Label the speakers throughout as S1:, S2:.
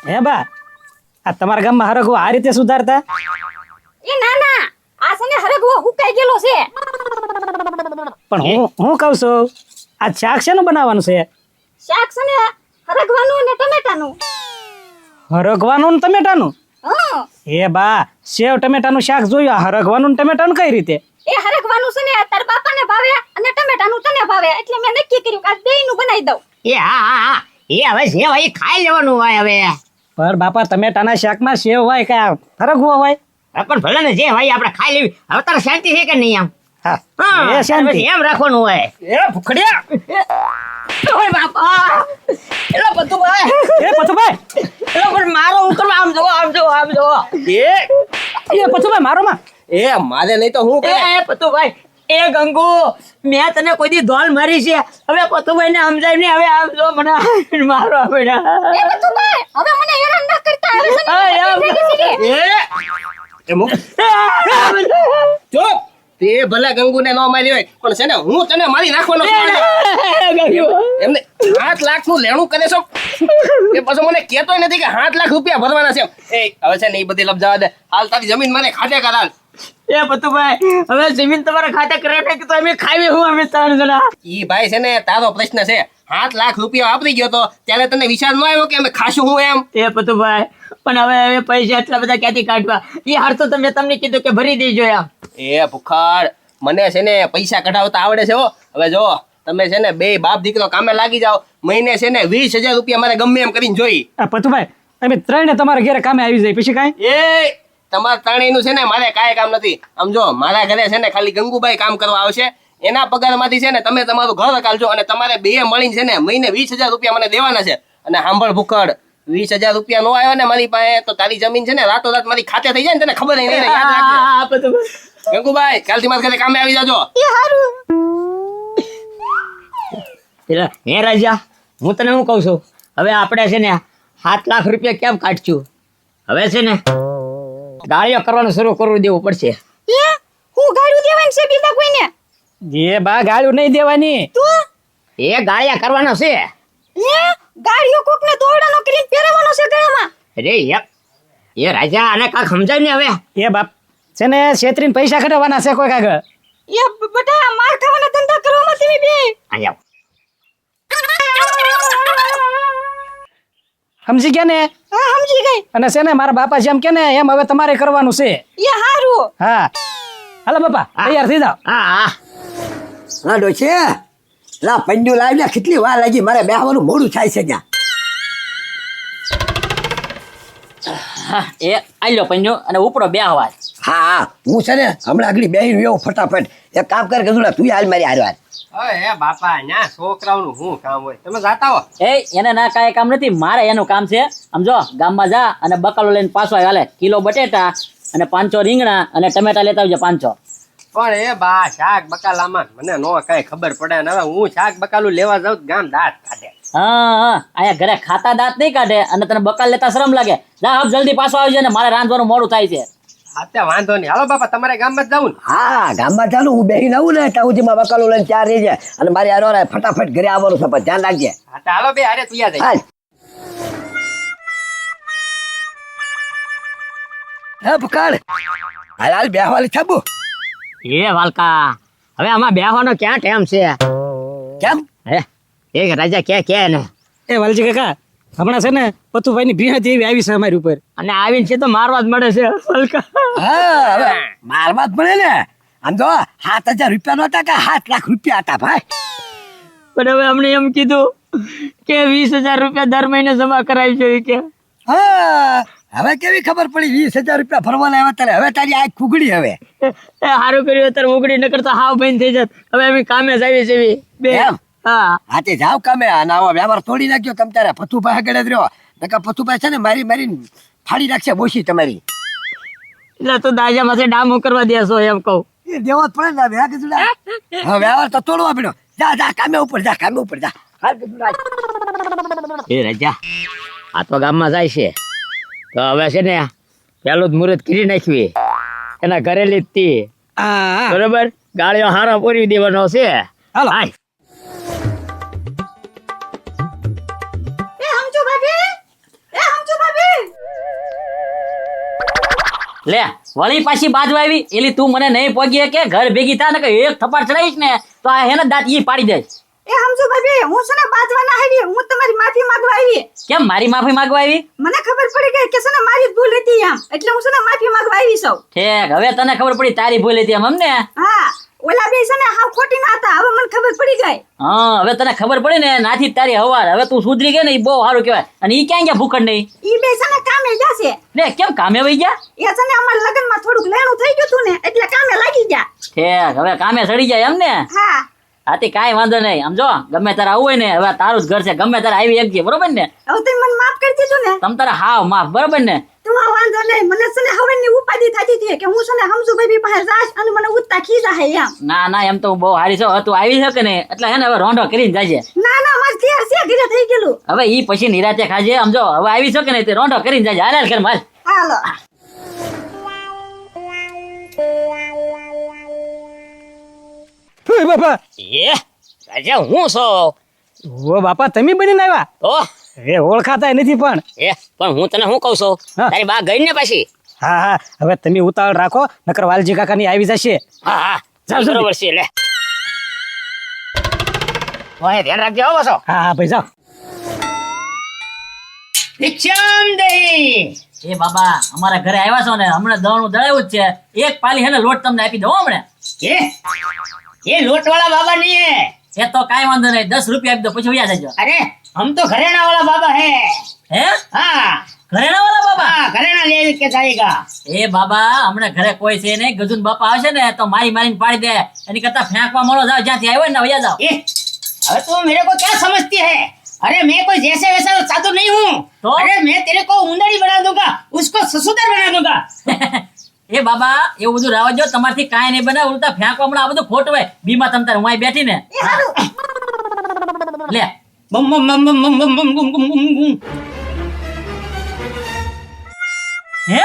S1: હે બા આ તમારા ગામમાં હરગવો આ રીતે સુધારતા?
S2: એ ના ના આ છે ને હરગવો હુકાઈ ગયેલો છે.
S1: પણ હું કહું છું આ શાક શેનું બનાવવાનું છે?
S2: શાક છે ને હરગવાનું અને ટમેટાનું.
S1: હરગવાનું ને ટમેટાનું?
S2: હા
S1: એ બા સેવ ટમેટાનું શાક જોયું, આ હરગવાનું ને ટમેટાનું કઈ રીતે?
S2: એ હરગવાનું છે ને તાર બાપાને ભાવે અને ટમેટાનું તને ભાવે એટલે મેં નક્કી કર્યું કે આ બેયનું બનાવી દઉં.
S3: એ હા એ હવે સેવ એ ખાઈ લેવાનું હોય હવે.
S1: પર બાપા ટમેટાના શાકમાં સેવ હોય કે આ હરગવો હોય?
S3: પણ ભલે ને જે હોય આપણે ખાઈ લેવી. હવે તારે શાંતિ છે કે નહીં આમ?
S1: હા
S3: હા
S1: એ શાંતિ.
S3: એમ રાખવાનું હોય.
S1: એ ભૂખડિયા
S3: ઓય બાપા એલા પતુભાઈ
S1: એ પથુભાઈ
S3: એલા પણ મારો હું કરવા આમ જો
S1: એ પથુભાઈ મારો માં
S4: એ મારે નહીં તો હું કરે
S3: એ પતુભાઈ એ ગંગુ મેં તને કોઈ દી ધોલ મારી છે. હવે પતુભાઈ ને સમજાય ને હવે આમ જો મને મારો
S2: એ બતુભાઈ હવે મને હેરાન ન કરતા હવે છે ને
S4: એ મુક ચૂપ. તે ભલે ગંગુને ન મારી હોય પણ છે ને હું તને મારી નાખવાનો છું. એમને 7 લાખ નું લેણું કરે છો એ પાછો મને કહેતો નથી કે 7 લાખ રૂપિયા ભરવાના છે. એ હવે છે ને એ બધી લપજાવા દે. હાલ તારી જમીન મને ખાતે કરાલ.
S3: એ પતુભાઈ હવે જમીન તમારા ખાતે કરે તો અમે ખાવી હું અમે 3 જણા.
S4: ઈ ભાઈ છે ને તારો પ્રશ્ન છે. 7 લાખ રૂપિયા વાપરી ગયો તો ત્યારે તને વિચાર ન આવ્યો કે અમે ખાશું હું એમ?
S3: એ પતુભાઈ પણ હવે પૈસા એટલા બધા ક્યાંથી કાઢવા? એ હાર તો તમે તમને કીધું કે ભરી દેજો એમ.
S4: એ ભુખાડ મને છે ને પૈસા કઢાવતા આવડે છે હો. હવે જો તમે છે ને બે બાપ દીકરો કામે લાગી જાઓ મહિને છે ને 20,000 રૂપિયા મારે ગમે એમ કરીને જોઈ.
S1: આ પથુભાઈ અમે ત્રણે તમારા ઘરે કામે આવી જાય પછી કાંઈ?
S4: એ તમારા ત્રણેયનું છે ને મારે કાંઈ કામ નથી. આમ જો મારા ઘરે છે ને ખાલી ગંગુભાઈ કામ કરવા આવશે. એના પગારમાંથી છે ને તમે તમારું ઘર કાઢજો અને તમારે બે મળીને છે ને મહિને 20,000 રૂપિયા મને દેવાના છે. અને સાંભળ ભુખડ 20,000 રૂપિયા નો આવ્યો ને મારી પાસે તો તારી જમીન છે ને રાતોરાત મારી ખાતે થઈ જાય ને તને ખબર નહીં રહે. યાદ રાખજે ગંગુભાઈ કાલથી મારા ઘરે કામે આવી જાજો.
S2: એ હારું
S3: હે રાજા હું તને શું કહું છું હવે આપણે છે ને 7 લાખ રૂપિયા કેમ કાઢશું? હવે છે ને ગાળિયો કરવાનું શરૂ કરવું દેવું પડશે.
S2: એ હું ગાડું દેવાનું છે બીજા કોઈને?
S1: એ બા ગાળું નહીં દેવાની.
S2: તો
S3: એ ગાળિયા કરવાનો છે.
S2: એ ગાડીઓ કોકને દોરડાનો કરીને પહેરવાનો છે ગળામાં.
S3: અરે એ રાજા આને કાંઈક સમજાય ને હવે.
S1: એ બાપ છે ને છેતરીને પૈસા કઢાવવાના છે કોઈ કાગળ.
S2: એ બટા માર ખાવાના ધંધા કરવામાં તમે બે
S3: અહીંયા
S1: સમજી ગયા ને?
S2: હા સમજી ગઈ.
S1: અને છે ને મારા બાપા જેમ કે ને એમ હવે તમારે કરવાનું છે.
S2: એ હારું
S1: હા હાલો બાપા તૈયાર થઈ જાઓ.
S3: હા
S5: ના ડોશે લા પંડ્યું લાવીને કેટલી વાર લાગી મારે બેહવાનું મોડું થાય છે ત્યાં.
S3: એ આલ્યો પંજો અને ઉપડો બે અવાજ.
S5: હા હું છે ને હમણાં આગળ બેહીને વ્યવ ફટાફટ એક કામ કર કીધું તું હાલ મારી હારવાર.
S4: હે બાપા ના છોકરાઓનું શું કામ હોય તમે જાતા હો.
S3: એને ના કાંઈ કામ નથી મારે એનું કામ છે. સમજો ગામમાં જા અને બકાલો લઈને પાછો હાલે કિલો બટેટા અને 500 રીંગણા અને ટમેટા લેતા આવજો 500.
S4: પણ એ બા શાક બકાલામાં મને નો કઈ ખબર પડે ને હવે હું શાક બકાલું લેવા જાઉં તો ગામ દાંત કાઢે.
S3: હા અહીંયા ઘરે ખાતા દાંત નહીં કાઢે અને તને બકાલ લેતા શરમ લાગે. જા આપ જલ્દી પાછો આવજો ને મારે રાંધવાનું મોડું થાય છે.
S4: અત્યારે વાંધો નહીં હાલો બાપા તમારે ગામમાં જ જવું ને?
S5: હા ગામમાં ચાલુ હું બેહીને આવું ને ત્યાં સુધીમાં બકાલો લઈને ચાર રહી જાય અને મારી હારવાર ફટાફટ ઘરે આવવાનું છે પણ ધ્યાન રાખજે.
S4: હા તો હાલો બે હારે તુયા જાય.
S5: હાલ હે પકડ હાલ હાલ બેહવાલી છાબુ.
S3: એ વાલકા હવે આમાં બેહવાનો ક્યાં ટાઈમ છે?
S5: કેમ
S3: હે એ રાજા કે ને
S1: એ વાલજી કાકા હમણાં છે ને પતુભાઈ ની ભીણ એવી આવી છે અમારી ઉપર
S3: અને આવીને છે તો મારવા જ મળે છે વાલકા.
S5: હા હવે મારવા જ પડે ને. આમ તો 7,000 રૂપિયા નહોતા કે 7 લાખ રૂપિયા હતા ભાઈ.
S3: પણ હવે અમને એમ કીધું કે 20,000 રૂપિયા દર મહિને જમા કરાવી જોઈએ કે.
S5: હા હવે કેવી ખબર પડી 20,000 રૂપિયા ભરવાના આવ્યા તારે હવે તારી આંખ ફૂગડી હવે.
S3: એ સારું કર્યું અત્યારે ઉગડી ન કરતા હાવ બંધ થઈ જાત. હવે અમે કામે જ આવી છે બે.
S5: એમ?
S3: હા
S5: હા તે જાવ કામે અને આવો વ્યવહાર તોડી નાખ્યો તમ તારે પથુભાઈ આગળ જ રહ્યો નકર પથુભાઈ છે ને મારી ફાડી નાખશે બોસી તમારી.
S3: એટલે તું દાજા માથે ડામો કરવા દેશો એમ કહું.
S5: એ દેવો જ પડે ને હવે કીધું હા વ્યવહાર તો તોડવા પડ્યો. જા કામે ઉપર જા હાલ કીધું
S3: એ રાજા આ તો ગામમાં જાય છે તો હવે છે ને પેલું જ મુહૂર્ત કરી નાખવી એના ઘરેલી જ તી.
S1: હા
S3: બરોબર ગાળીઓ હારો પૂરી દેવાનો છે.
S1: હાલો
S3: હાય
S2: એ હમજો ભાભી
S6: લે વળી પાછી બાજુ આવી એલી તું મને નહીં પોગી કે ઘર ભેગી થા ને કે એક થપ્પડ ચડાવીશ ને તો આ હેને દાંત ઈ પાડી દઈશ.
S2: એ સમજો ભાભી હું છે ને બાજવા ના આવી, હું તમારી માફી માંગવા આવી.
S6: કેમ મારી માફી માંગવા આવી?
S2: મને ખબર પડી ગઈ કે છે ને મારી જ ભૂલ હતી આમ, એટલે હું છે ને માફી માંગવા આવી છું.
S6: ઠેક હવે તને ખબર પડી તારી ભૂલ હતી એમ ને?
S2: હા ઓલા બે છે ને હાવ ખોટી ના હતા, હવે મને ખબર પડી ગઈ.
S6: હા હવે તને ખબર પડી ને નાથી જ તારી હવાર હવે તું સુધરી ગઈ ને ઈ બહુ સારું કહેવાય. અને ઈ ક્યાં ગયા ભૂખડ નહીં?
S2: ઈ બે છે ને કામે જશે.
S6: લે કેમ કામે વઈ ગયા?
S2: એ છે ને અમારા લગ્નમાં થોડુંક લેણું થઈ ગયું તું ને એટલે કામે લાગી ગયા.
S6: ઠેક હવે કામે સડી જાય એમ ને?
S2: હા
S6: આથી કાંઈ વાંધો નહીં. સમજો ગમે તારે આવું હોય ને હવે તારું જ ઘર છે, ગમે તારે આવી એકજે બરોબર ને?
S2: હવે તમે મને માફ કરી દીધું ને?
S6: તમ તારે હાવ માફ બરોબર ને?
S2: તું આ વાંધો નહીં, મને છે ને હવનની ઉપાધિ થતી હતી કે હું છે ને સમજુ ભાભી પાસે જાશ અને મને ઉત્તા ખીજા હે એમ.
S6: ના ના એમ તો બહુ હારી છો. તું આવી શકે ને એટલે હે ને હવે રોંઢો કરીને જાજે.
S2: ના ના મારે ઘેર છે, ઘરે થઈ ગયેલું.
S6: હવે ઈ પછી નિરાતે ખાજે. સમજો હવે આવી શકે ને તે રોંઢો કરીને જાજે. હાલ હાલ કર માલ.
S2: હાલો
S1: ઓય બાપા,
S3: એ રાજા હું છો
S1: ઓ બાપા તમે બનીને આવ્યા?
S3: તો
S1: એ ઓળખાતા નથી પણ.
S3: પણ હું તને શું કહું છું
S1: હા.
S3: તારી બા ગઈ ને પાછી.
S1: હા હા હવે તમે ઉતાવળ રાખો નકર વાલજી કાકાની આવી જશે.
S3: હા હા
S1: જાઓ જલ્દી.
S3: બરોબર છે લે ઓય ધ્યાન રાખજો હો બસો.
S1: હા હા ભાઈ જાઓ.
S3: ભિક્ષામ દેહી.
S6: એ બાબા અમારા ઘરે આવ્યા છો ને હમણાં દળનું દળાયું જ છે. એક પાલી હે ને લોટ તમને આપી દઉં હમણાં.
S3: ये लोट वाला बाबा नहीं है.
S6: એ તો કાંઈ વાંધો નહીં 10 રૂપિયા આપી દો પછી વ્યા જજો.
S3: अरे हम तो घरेणा वाला बाबा है.
S6: હે
S3: हाँ
S6: ઘરેણા વાળા બાબા?
S3: हाँ घरेणा ले के जाएगा.
S6: એ બાબા હમણાં ઘરે કોઈ છે નહીં. ગજુન બાપા આવશે ને તો મારી મારીને પાડી દે. એની કરતા ફેંકવા મળો જાવ જ્યાંથી આવ્યો ને વયા જાવ.
S3: ये अरे तू मेरे को क्या समझती है. अरे मैं कोई जैसे वैसा साधु नहीं हूँ.
S6: तो?
S3: अरे मैं तेरे को उंदड़ी बना दूंगा, उसको ससुदर बना दूंगा.
S6: એ બાબા એવું બધું રાવજો. તમારથી કાંઈ નહીં બને. ઉલટા ફેંકવા મળો આ બધું ખોટું હોય. બીમા તમ તારે હું અહીં બેઠી ને
S2: એ હારું.
S6: લે
S3: बम बम बम बम बम बम बम बम बम बम बम.
S6: હે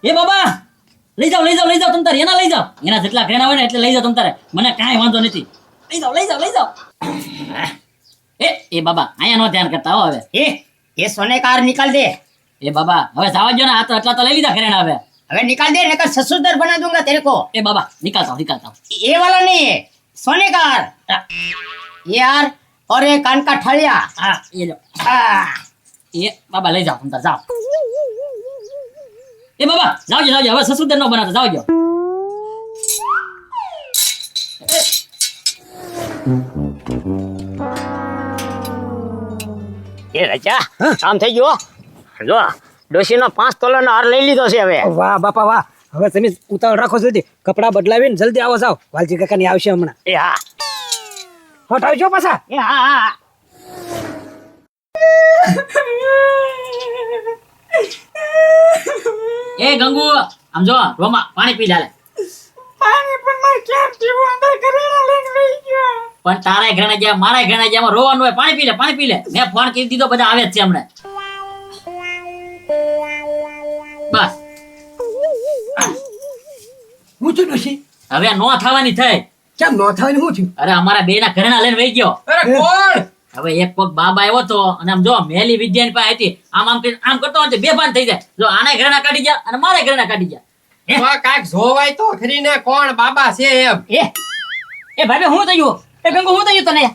S6: એ બાબા લઈ જાઓ તમ તારે. એના લઈ જાઓ. એના જેટલા ઘરેણા હોય ને એટલે લઈ જાઓ તમ તારે. મને કાંઈ વાંધો નથી. લઈ જાઓ એ બાબા અહીંયા નો ધ્યાન કરતા હો હવે.
S3: ये सोने का हार निकाल दे.
S6: એ બાબા હવે જવા દો ને. આ તો એટલા તો લઈ લીધા ઘરેણા હવે.
S3: अबे निकाल दे, नहीं तो ससुदर बना दूंगा तेरे को.
S6: એ બાબા નીકળતા હો.
S3: ये वाला नहीं है, सोने का हार. ये हार और ये कान का ठलिया.
S6: હા એ લો.
S3: हाँ.
S6: એ બાબા લઈ જાઓ તમ તારે જાઓ. એ બાબા જાવજો હવે સસુદર નો બનાવતા જાવજો.
S3: એ રજા કામ થઈ ગયો. જો ડોશીનો 5 તોલાનો હાર લઈ લીધો છે હવે.
S1: વાહ બાપા વાહ. હવે તમે ઉતાવળ રાખો જલ્દી. કપડા બદલાવીને જલ્દી આવો જાઓ. વાલજી કાકાની આવશે હમણાં.
S3: એ હા
S1: હટ આવજો પાછા.
S3: એ હા હા.
S6: એ ગંગુ આમ જો રોમા પાણી પી લે.
S2: પાણી પણ મારે કેમ પીવું, અંદર ઘરેણા લઈને વહી ગયો.
S6: પણ તારા ઘરેણા જ્યાં મારા ઘરેણા જ્યાં રોવાનું હોય પાણી પી લે. મેં ફોન કરી દીધો બધા આવે જ છે હમણાં. બસ
S5: હું છું ડોશી?
S6: હવે નો થવાની થઈ.
S5: કેમ નો થાય ને હું થયું?
S6: અરે અમારા બે ના ઘરેણા લઈને વહી ગયો. હવે એક કોક બાબા આવ્યો તો અને આમ જો મેલી વિદ્યાની પાસે હતી. આમ કરતો હોય બેભાન થઈ જાય. જો આને ઘરેણા કાઢી ગયા અને મારે ઘરેણા કાઢી ગયા.
S4: કાંઈક જોવાય તો ખરી ને કોણ બાબા છે એમ.
S6: એ ભાઈ હું થયું? એ ગંગુ હું થયું તને?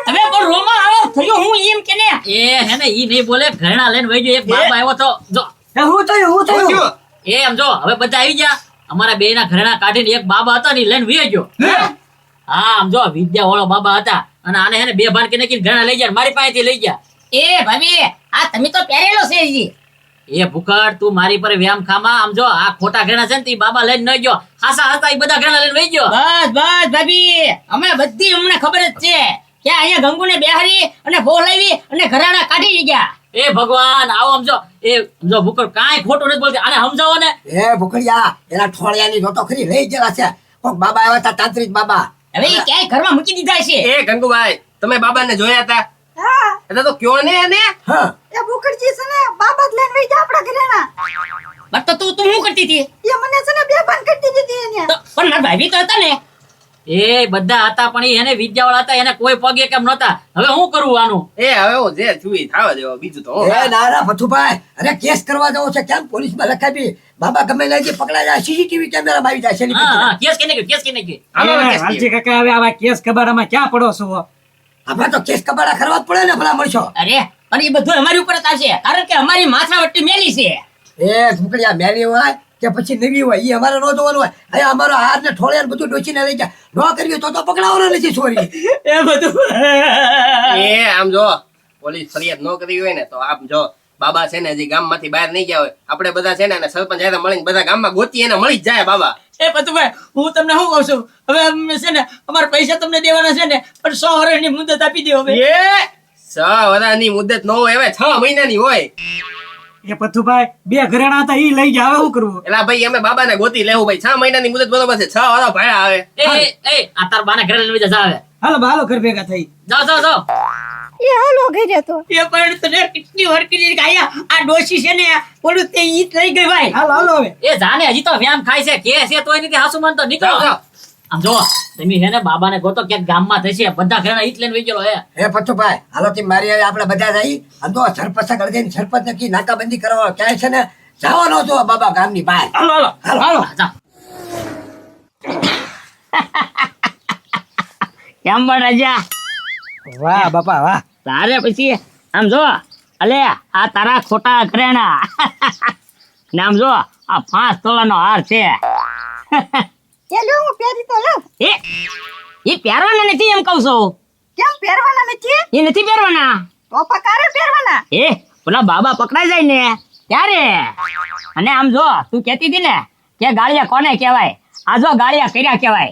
S6: હવે પણ રોમા આવો થયું હું એમ કે ને? એ હે ને ઈ નહીં બોલે. ઘરેણા લઈને વહી ગયો. એક બાબા આવ્યો તો જો
S5: એ હું થયું?
S6: એ આમ જો હવે બધા આવી ગયા. અમારા બે ના ઘરેણા કાઢીને એક બાબા હતા ને ઈ લઈને વહી ગયો. હા આમ જો વિદ્યા વાળો બાબા હતા અને આને હે ને બે ભાન કે નાખીને ઘરેણા લઈ ગયા. મારી પાસેથી લઈ ગયા.
S3: એ ભાભી આ તમે તો પહેરેલો છે જી.
S6: એ ભૂખડ તું મારી પર વ્યામ ખામાં. આમ જો આ ખોટા ઘરેણા છે ને તે બાબા લઈને ન ગયો. હાસા ઈ બધા ઘરેણા લઈને વહી ગયો.
S3: બસ ભાભી અમે બધી અમને ખબર જ છે કે અહીંયા ગંગુને બેહારી અને બોલાવી અને ઘરાણા કાઢી ગયા.
S6: એ ભગવાન આવો સમજો. એ સમજો ભૂખડ કાંઈ ખોટું નથી બોલતી. આને સમજાવો ને.
S5: એ ભૂખડિયા એના ઠોળિયાની જોતો ખરી લઈ ગયેલા છે. કોક બાબા આવ્યા હતા, તાંત્રિક બાબા.
S3: હવે ઈ ક્યાંય ઘરમાં મૂકી દીધા છે.
S4: એ ગંગુભાઈ તમે બાબાને જોયા હતા?
S2: હા
S4: એટલે તો કયો ને એને.
S5: હા
S2: એ ભૂખડજી છે ને બાબા જ લઈને વહી ગયા આપણા ઘરેણા.
S3: બસ તો તું શું કરતી હતી?
S2: એ મને છે ને બેભાન કરી દીધી હતી એને.
S3: તો પણ મારા ભાભી તો હતા ને.
S6: એ બધા હતા પણ એને વિદ્યાવાળા હતા, એને કોઈ પગે કેમ નહોતા. હવે હું કરું આનું?
S4: એ હવે હું જે છું ઈ થાવા દેવો, બીજું તો હું.
S5: એ નાના ભથુભાઈ, અરે કેસ કરવા જવો છે કેમ પોલીસમાં લખાવી? બાબા ગમે લઈ જાય પકડાઈ જાય, સીસીટીવી કેમેરામાં આવી જાય છે એની
S6: હા
S5: પછી.
S6: હા, કેસ કેને ગયો, કેસ કેને ગયો?
S4: હાલો હવે કેસ
S1: વાલજી કાકા હવે આવા કેસ કબાડામાં ક્યાં પડો છો?
S5: આપણે તો કેસ કબાડા કરવા જ પડે ને ભલા મળશો.
S3: અરે અને એ બધું અમારી ઉપર જ આવશે, કારણ કે અમારી માથાવટી મેલી છે.
S5: એ ઢુકડિયા મેલી હોય કે પછી નવી હોય એ અમારે ન જોવાનું હોય. અહીંયા અમારો હાર ને ઠોળિયા ને બધું ડોસીને લઈ જાય. ન કરવી તો પકડાવવાનો નથી છોરી.
S1: એ બધું
S4: એ આમ જો પોલીસ ફરિયાદ ન કરી હોય ને તો આમ જો બાબા છે ને હજી ગામમાંથી બહાર નહીં ગયા હોય, આપણે બધા છે ને અને સરપંચ હારે મળીને બધા ગામમાં ગોતી એને મળી જ જાય બાબા.
S3: એ પતુભાઈ હું તમને શું કહું છું, હવે અમે છે ને અમારા પૈસા તમને દેવાના છે ને, પણ 100 વર્ષની મુદત આપી દો હવે.
S4: એ 6 વર્ષની મુદત ન હોય, હવે 6 મહિનાની હોય.
S1: એ પથુભાઈ 2 ઘરેણા હતા ઈ લઈ ગયા, હવે શું કરવું?
S4: એલા ભાઈ અમે બાબાને ગોતી લેવું ભાઈ, 6 મહિનાની મુદત બરોબર છે, 6 વર્ષ ભાડા આવે.
S6: એ આ તાર બાને ઘરે લઈને જા હવે.
S1: હાલો ઘર ભેગા થઈ.
S6: જાઓ જાઓ જાઓ.
S2: એ હાલો ઘરે તો
S3: એ પણ તને કેટલી વાર કીધી કે આયા આ ડોશી છે ને ઓલું તે ઈ જ લઈ ગઈ ભાઈ.
S1: હાલો હવે.
S6: એ જાને હજી તો વ્યામ ખાય છે, કે છે તોય નથી હાસુ માનતો. નીકળો.
S4: જાઓ, જાઓ.
S6: આમ જો તમે હે ને બાબાને ગોતો ક્યાંક ગામમાં થશે, બધા ઘરે ઈટ લઈને વઈ ગયેલો હે.
S5: હે પથુભાઈ, હાલો તી મારી હારે આપણે બધા જઈ અને તો સરપંચ આગળ જઈને સરપંચ નક્કી નાકાબંધી કરવા ક્યાંય છે ને જવાનો છો બાબા ગામની બહાર.
S1: હાલો.
S6: જા.
S3: કેમ પણ રાજા?
S1: વાહ બાપા વાહ.
S3: તારે પછી આમ જો, અલે આ તારા ખોટા ઘરેણા ને આમ જો આ 5 તોલાનો હાર છે.
S2: એ લો હું પહેરી તો લઉં.
S3: એ પહેરવાના નથી એમ કહું છું.
S2: કેમ પહેરવાના નથી?
S3: એ નથી પહેરવાના.
S2: તો પકારે પહેરવાના.
S3: પેલા બાબા પકડાઈ જાય ને ત્યારે. અને આમ જો તું કહેતી હતી ને કે ગાળિયા કોને કહેવાય, આ જો ગાળિયા કર્યા કહેવાય.